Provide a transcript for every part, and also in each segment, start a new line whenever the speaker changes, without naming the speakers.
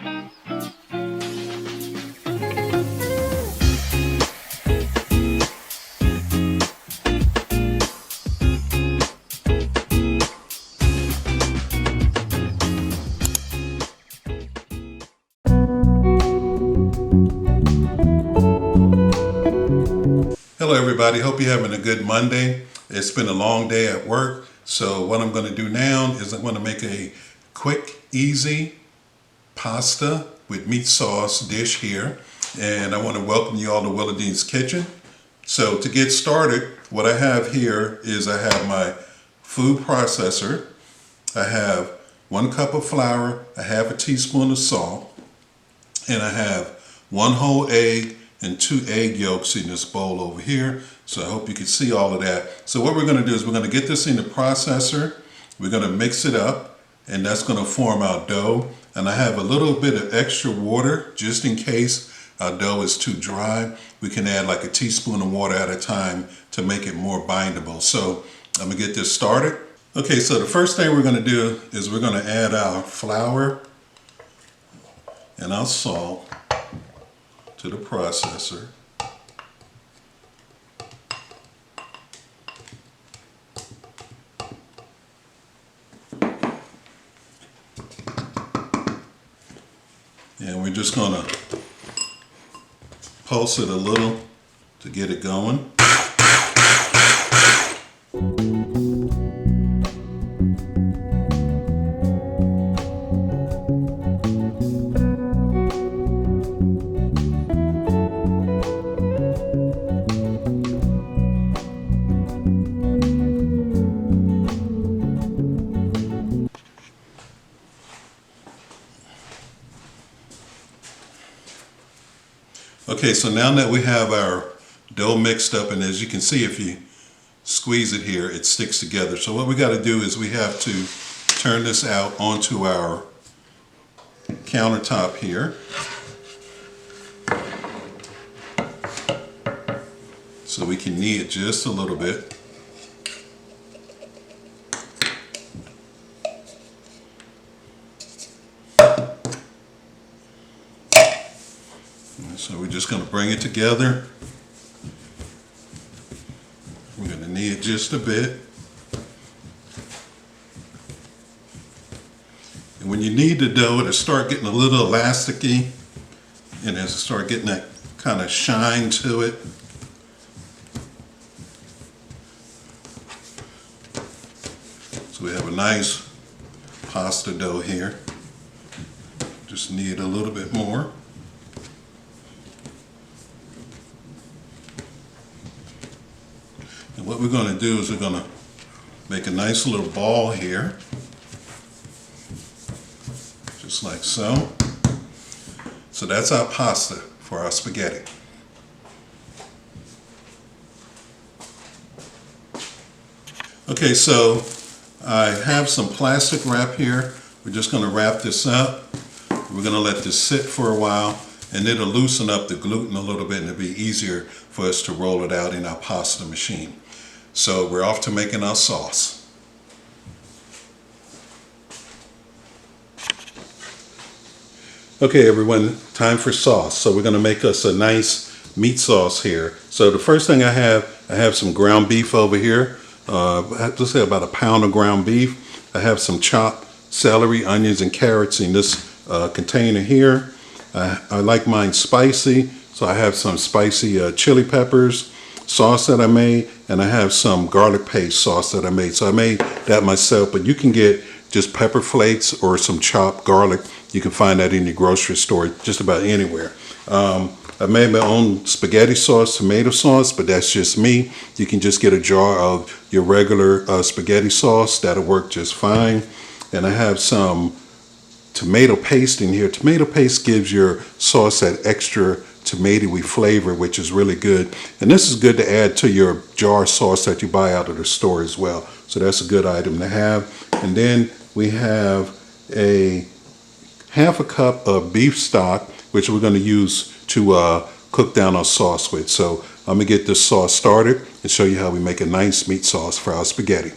Hello everybody, hope you're having a good Monday. It's been a long day at work, so what I'm going to do now is I'm going to make a quick, easy pasta with meat sauce dish here. And I want to welcome you all to Willadine's Kitchen. So to get started, what I have here is I have my food processor. I have 1 cup of flour, a half a teaspoon of salt, and I have 1 whole egg and 2 egg yolks in this bowl over here. So I hope you can see all of that. So what we're going to do is we're going to get this in the processor. We're going to mix it up, and that's going to form our dough. And I have a little bit of extra water just in case our dough is too dry. We can add like a teaspoon of water at a time to make it more bindable. So I'm going to get this started. Okay, so the first thing we're going to do is we're going to add our flour and our salt to the processor. And we're just going to pulse it a little to get it going. Okay, so now that we have our dough mixed up, and as you can see, if you squeeze it here, it sticks together. So what we got to do is we have to turn this out onto our countertop here. So we can knead it just a little bit. So we're just going to bring it together. We're going to knead just a bit. And when you knead the dough, it'll start getting a little elasticy, and it'll start getting that kind of shine to it. So we have a nice pasta dough here. Just knead a little bit more. And what we're going to do is we're going to make a nice little ball here, just like so. So that's our pasta for our spaghetti. Okay, so I have some plastic wrap here. We're just going to wrap this up. We're going to let this sit for a while, and it'll loosen up the gluten a little bit, and it'll be easier for us to roll it out in our pasta machine. So we're off to making our sauce. Okay everyone, time for sauce. So we're going to make us a nice meat sauce here. So the first thing I have some ground beef over here. Let's say about a pound of ground beef. I have some chopped celery, onions, and carrots in this container here. I like mine spicy, so I have some spicy chili peppers sauce that I made, and I have some garlic paste sauce that I made. So I made that myself, but you can get just pepper flakes or some chopped garlic. You can find that in your grocery store, just about anywhere. I made my own spaghetti sauce, tomato sauce, but that's just me. You can just get a jar of your regular spaghetti sauce. That'll work just fine. And I have some tomato paste in here. Tomato paste gives your sauce that extra tomatoey flavor, which is really good. And this is good to add to your jar sauce that you buy out of the store as well. So that's a good item to have. And then we have a half a cup of beef stock, which we're going to use to cook down our sauce with. So I'm going to get this sauce started and show you how we make a nice meat sauce for our spaghetti.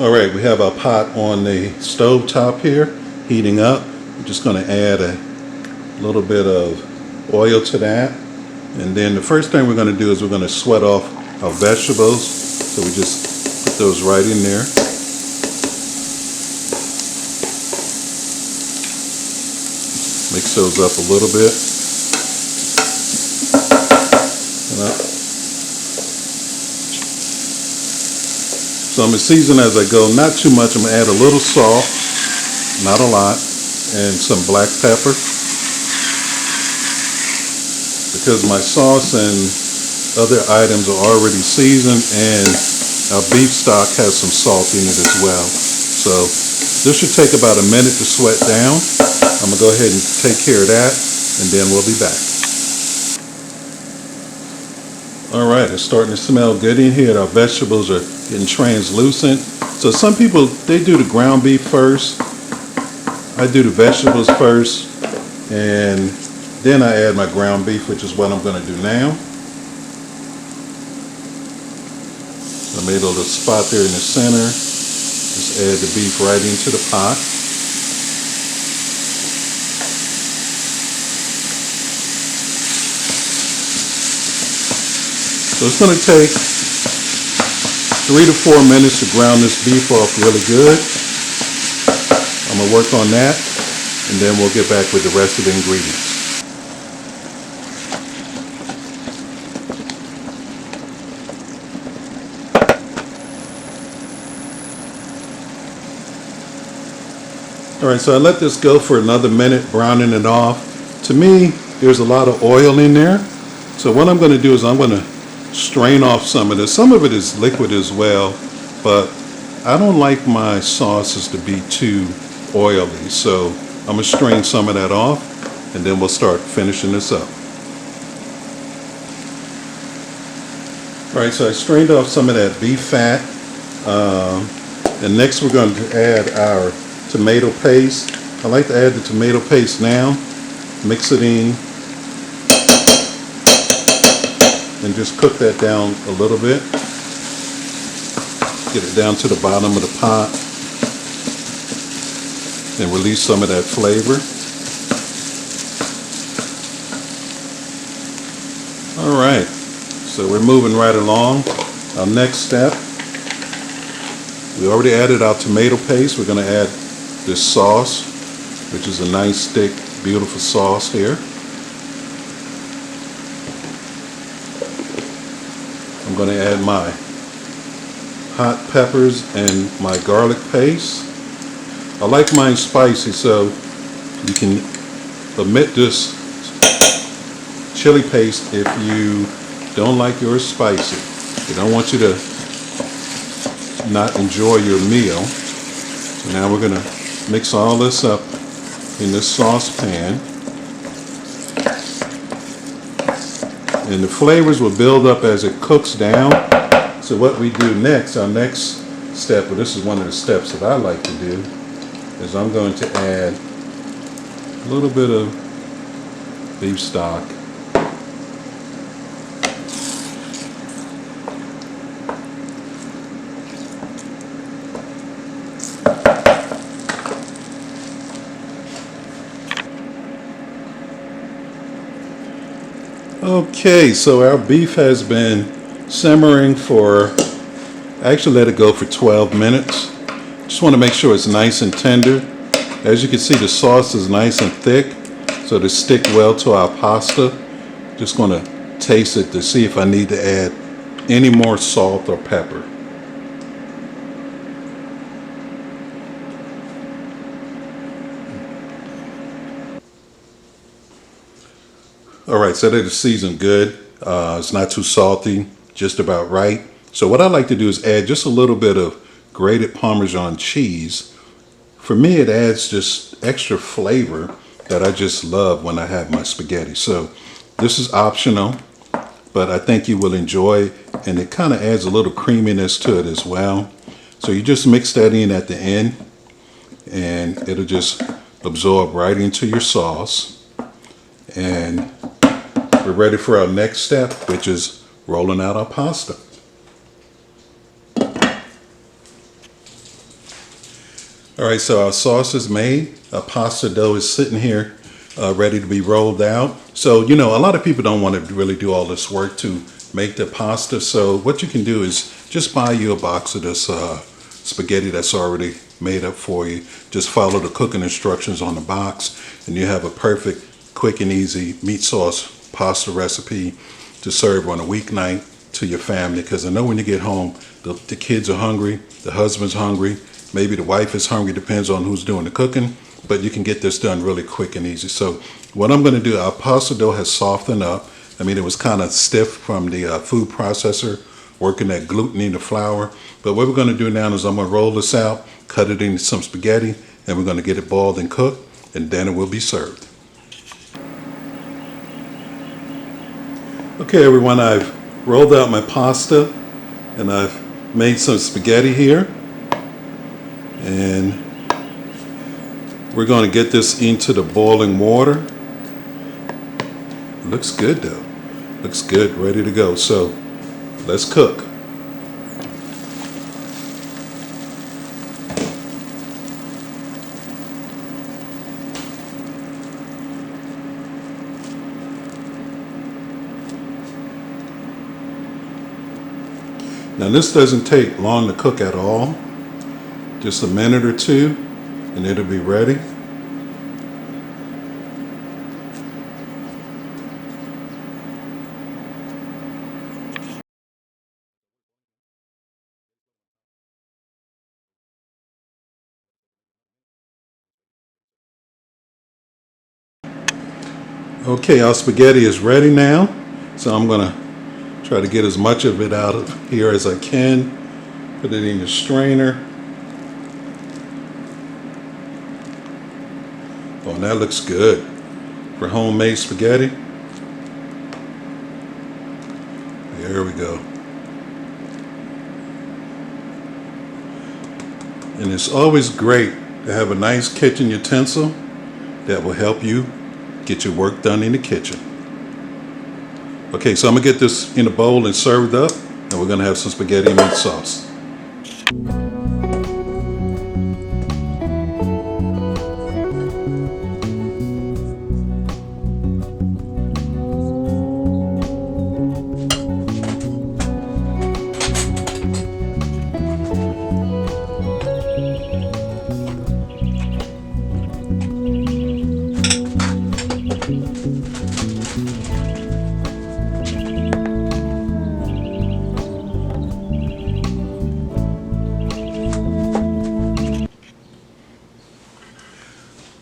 All right, we have our pot on the stove top here, heating up. I'm just going to add a little bit of oil to that. And then the first thing we're going to do is we're going to sweat off our vegetables. So we just put those right in there. Mix those up a little bit. So I'm going to season as I go, not too much. I'm going to add a little salt, not a lot, and some black pepper. Because my sauce and other items are already seasoned and our beef stock has some salt in it as well. So this should take about a minute to sweat down. I'm going to go ahead and take care of that and then we'll be back. Alright, it's starting to smell good in here. Our vegetables are getting translucent. So some people, they do the ground beef first. I do the vegetables first and then I add my ground beef, which is what I'm going to do now. I made a little spot there in the center. Just add the beef right into the pot. So it's going to take 3 to 4 minutes to ground this beef off really good. I'm going to work on that and then we'll get back with the rest of the ingredients. Alright, so I let this go for another minute, browning it off. To me, there's a lot of oil in there. So what I'm going to do is I'm going to strain off some of this. Some of it is liquid as well, but I don't like my sauces to be too oily. So I'm going to strain some of that off and then we'll start finishing this up. Alright, so I strained off some of that beef fat. And next we're going to add our tomato paste. I like to add the tomato paste now, mix it in, and just cook that down a little bit. Get it down to the bottom of the pot and release some of that flavor. Alright, so we're moving right along. Our next step, we already added our tomato paste. We're going to add this sauce, which is a nice thick beautiful sauce here. I'm going to add my hot peppers and my garlic paste. I like mine spicy, so you can omit this chili paste if you don't like yours spicy. They don't want you to not enjoy your meal. So now we're going to mix all this up in this saucepan. And the flavors will build up as it cooks down. So what we do next, our next step, well, this is one of the steps that I like to do, is I'm going to add a little bit of beef stock. Okay, so our beef has been simmering for, I actually let it go for 12 minutes. Just want to make sure it's nice and tender. As you can see, the sauce is nice and thick, so to stick well to our pasta. Just going to taste it to see if I need to add any more salt or pepper. Alright, so that is seasoned good. It's not too salty, just about right. So what I like to do is add just a little bit of grated Parmesan cheese. For me, it adds just extra flavor that I just love when I have my spaghetti. So this is optional, but I think you will enjoy, and it kind of adds a little creaminess to it as well. So you just mix that in at the end, and it'll just absorb right into your sauce. And we're ready for our next step, which is rolling out our pasta. All right, so our sauce is made. Our pasta dough is sitting here ready to be rolled out. So, you know, a lot of people don't want to really do all this work to make the pasta. So what you can do is just buy you a box of this spaghetti that's already made up for you. Just follow the cooking instructions on the box and you have a perfect, quick and easy meat sauce pasta recipe to serve on a weeknight to your family. Because I know when you get home, the kids are hungry, the husband's hungry, maybe the wife is hungry, depends on who's doing the cooking, but you can get this done really quick and easy. So what I'm gonna do, our pasta dough has softened up. I mean, it was kind of stiff from the food processor, working that gluten in the flour. But what we're gonna do now is I'm gonna roll this out, cut it into some spaghetti, and we're gonna get it boiled and cooked, and then it will be served. Okay, everyone, I've rolled out my pasta, and I've made some spaghetti here. And we're going to get this into the boiling water. Looks good though. Looks good, ready to go. So let's cook. Now this doesn't take long to cook at all. Just a minute or two and it'll be ready. Okay, our spaghetti is ready now. So I'm gonna try to get as much of it out of here as I can. Put it in your strainer. Oh, and that looks good for homemade spaghetti. There we go. And it's always great to have a nice kitchen utensil that will help you get your work done in the kitchen. Okay, so I'm gonna get this in a bowl and served up, and we're gonna have some spaghetti and meat sauce.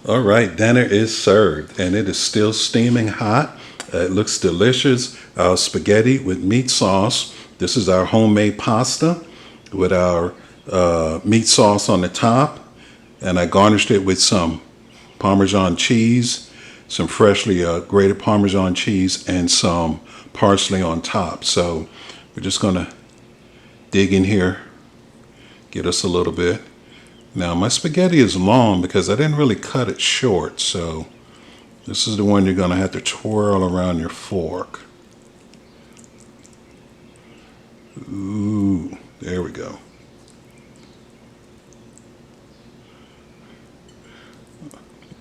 All right, dinner is served and it is still steaming hot. It looks delicious. Our spaghetti with meat sauce. This is our homemade pasta with our meat sauce on the top. And I garnished it with some Parmesan cheese, some freshly grated Parmesan cheese, and some parsley on top. So we're just gonna dig in here, get us a little bit. Now my spaghetti is long because I didn't really cut it short, so this is the one you're gonna have to twirl around your fork. Ooh, there we go.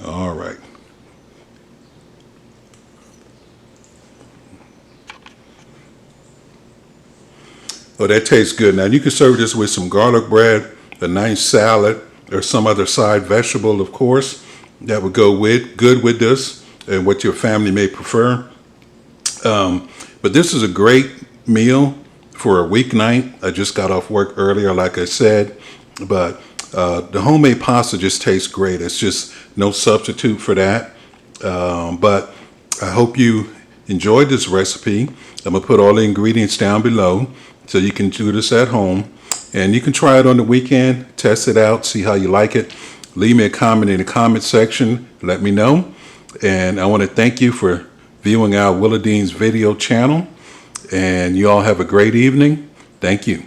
All right. Oh, that tastes good. Now you can serve this with some garlic bread, a nice salad, or some other side vegetable, of course, that would go good with this and what your family may prefer. But this is a great meal for a weeknight. I just got off work earlier, like I said, but the homemade pasta just tastes great. It's just no substitute for that. But I hope you enjoyed this recipe. I'm gonna put all the ingredients down below so you can do this at home. And you can try it on the weekend, test it out, see how you like it. Leave me a comment in the comment section, let me know. And I want to thank you for viewing our Willa Dean's video channel. And you all have a great evening. Thank you.